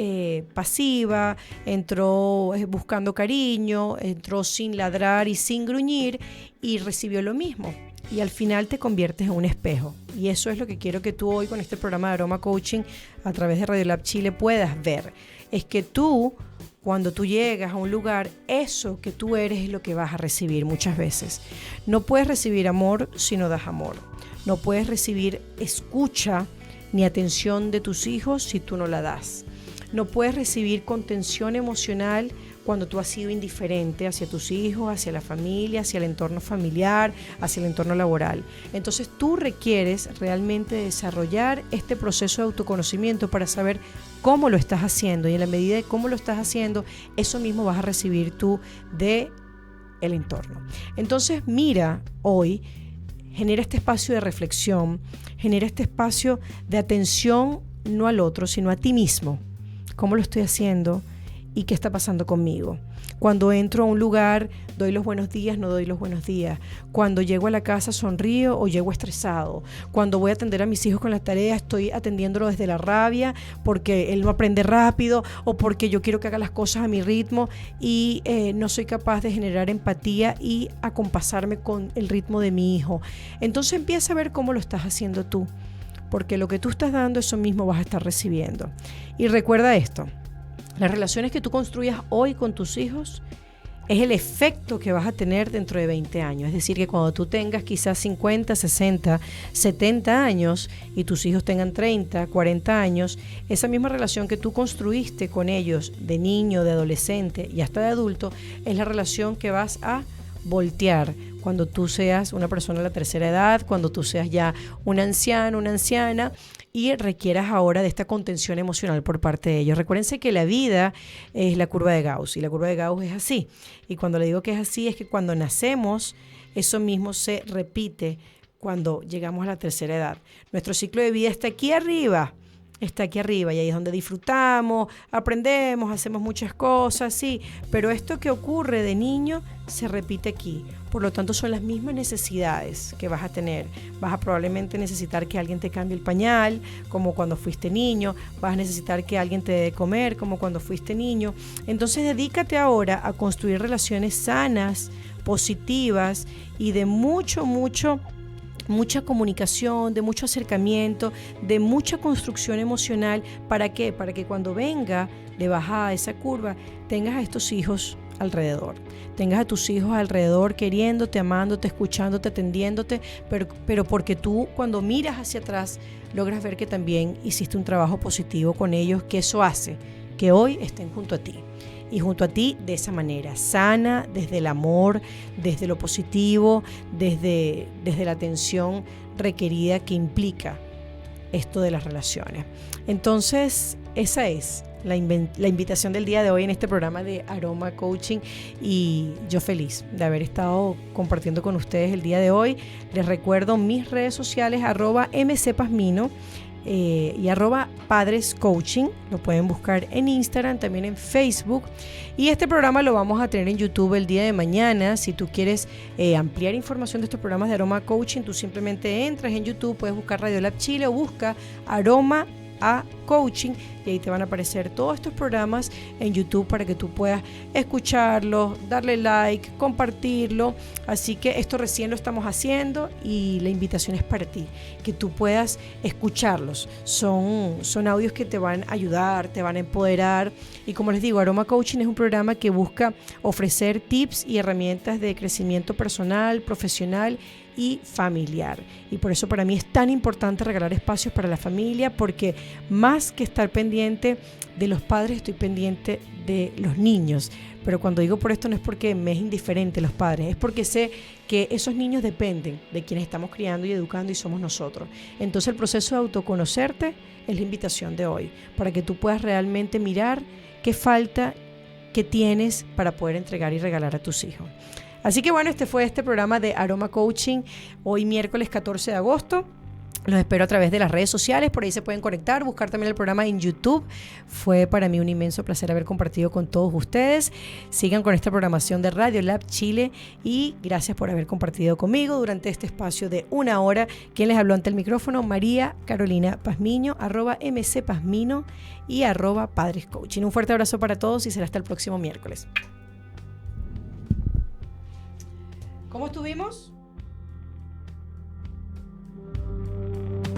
pasiva, entró buscando cariño, entró sin ladrar y sin gruñir y recibió lo mismo. Y al final te conviertes en un espejo. Y eso es lo que quiero que tú hoy con este programa de Aroma Coaching a través de Radiolab Chile puedas ver. Es que tú, cuando tú llegas a un lugar, eso que tú eres es lo que vas a recibir muchas veces. No puedes recibir amor si no das amor. No puedes recibir escucha ni atención de tus hijos si tú no la das. No puedes recibir contención emocional cuando tú has sido indiferente hacia tus hijos, hacia la familia, hacia el entorno familiar, hacia el entorno laboral. Entonces tú requieres realmente desarrollar este proceso de autoconocimiento para saber cómo lo estás haciendo y en la medida de cómo lo estás haciendo, eso mismo vas a recibir tú de el entorno. Entonces mira hoy, genera este espacio de reflexión, genera este espacio de atención no al otro, sino a ti mismo. ¿Cómo lo estoy haciendo? ¿Y qué está pasando conmigo? Cuando entro a un lugar, doy los buenos días, no doy los buenos días. Cuando llego a la casa, sonrío o llego estresado. Cuando voy a atender a mis hijos con las tareas, estoy atendiéndolo desde la rabia porque él no aprende rápido o porque yo quiero que haga las cosas a mi ritmo y no soy capaz de generar empatía y acompasarme con el ritmo de mi hijo. Entonces empieza a ver cómo lo estás haciendo tú, porque lo que tú estás dando, eso mismo vas a estar recibiendo. Y recuerda esto, las relaciones que tú construyas hoy con tus hijos es el efecto que vas a tener dentro de 20 años. Es decir, que cuando tú tengas quizás 50, 60, 70 años y tus hijos tengan 30, 40 años, esa misma relación que tú construiste con ellos de niño, de adolescente y hasta de adulto, es la relación que vas a voltear cuando tú seas una persona de la tercera edad, cuando tú seas ya un anciano, una anciana y requieras ahora de esta contención emocional por parte de ellos. Recuérdense que la vida es la curva de Gauss y la curva de Gauss es así. Y cuando le digo que es así es que cuando nacemos, eso mismo se repite cuando llegamos a la tercera edad. Nuestro ciclo de vida está aquí arriba y ahí es donde disfrutamos, aprendemos, hacemos muchas cosas, sí, pero esto que ocurre de niño se repite aquí. Por lo tanto, son las mismas necesidades que vas a tener. Vas a probablemente necesitar que alguien te cambie el pañal, como cuando fuiste niño. Vas a necesitar que alguien te dé de comer, como cuando fuiste niño. Entonces, dedícate ahora a construir relaciones sanas, positivas y de mucha comunicación, de mucho acercamiento, de mucha construcción emocional. ¿Para qué? Para que cuando venga de bajada esa curva, tengas a estos hijos alrededor. Tengas a tus hijos alrededor queriéndote, amándote, escuchándote, atendiéndote, pero porque tú cuando miras hacia atrás logras ver que también hiciste un trabajo positivo con ellos, que eso hace que hoy estén junto a ti. Y junto a ti de esa manera, sana, desde el amor, desde lo positivo, desde la atención requerida que implica esto de las relaciones. Entonces, esa es la invitación del día de hoy en este programa de Aroma Coaching y yo feliz de haber estado compartiendo con ustedes el día de hoy. Les recuerdo mis redes sociales @mcpazmino y @padrescoaching, lo pueden buscar en Instagram, también en Facebook, y este programa lo vamos a tener en YouTube el día de mañana. Si tú quieres ampliar información de estos programas de Aroma Coaching, tú simplemente entras en YouTube, puedes buscar Radio Lab Chile o busca Aroma a Coaching y ahí te van a aparecer todos estos programas en YouTube para que tú puedas escucharlos, darle like, compartirlo. Así que esto recién lo estamos haciendo y la invitación es para ti, que tú puedas escucharlos. Son audios que te van a ayudar, te van a empoderar y como les digo, Aroma Coaching es un programa que busca ofrecer tips y herramientas de crecimiento personal, profesional y familiar. Y por eso para mí es tan importante regalar espacios para la familia, porque más que estar pendiente de los padres, estoy pendiente de los niños. Pero cuando digo por esto no es porque me es indiferente los padres, es porque sé que esos niños dependen de quienes estamos criando y educando y somos nosotros. Entonces el proceso de autoconocerte es la invitación de hoy, para que tú puedas realmente mirar qué falta, qué tienes para poder entregar y regalar a tus hijos. Así que bueno, este fue este programa de Aroma Coaching, hoy miércoles 14 de agosto. Los espero a través de las redes sociales, por ahí se pueden conectar, buscar también el programa en YouTube. Fue para mí un inmenso placer haber compartido con todos ustedes. Sigan con esta programación de Radio Lab Chile y gracias por haber compartido conmigo durante este espacio de una hora. Quien les habló ante el micrófono, María Carolina Pazmiño, @mcpazmino y @padrescoaching. Un fuerte abrazo para todos y será hasta el próximo miércoles. ¿Cómo estuvimos?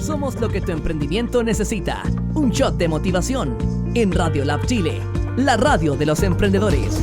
Somos lo que tu emprendimiento necesita. Un shot de motivación en Radio Lab Chile, la radio de los emprendedores.